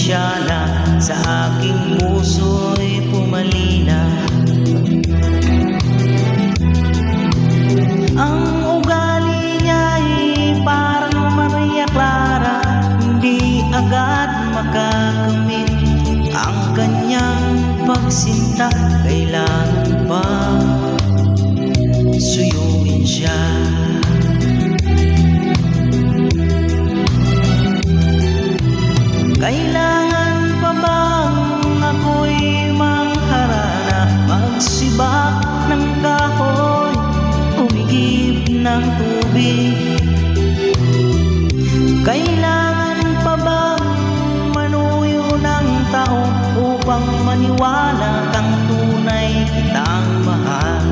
siya na sa aking puso'y pumalina. Ang ugali niya'y parang Maria Clara, hindi agad makakamit ang kanyang pagsinta. Kailangan pa suyuin siya. Kailangan pa bang ako'y mangharana, magsibak ng kahoy, umigib ng tubig? Kailangan pa bang manuyo ng tao upang maniwala kang tunay kitang mahal?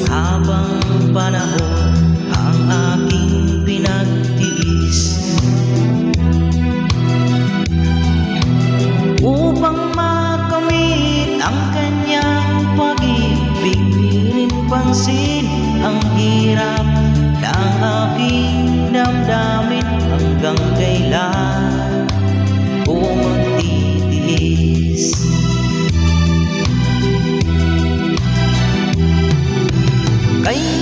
Habang panahon ang aking pinagtiis upang makamit ang kanyang pag-ibig, di rin pansin ang hirap ng aking damdamin. Hanggang kailan ko magtitiis? Kaya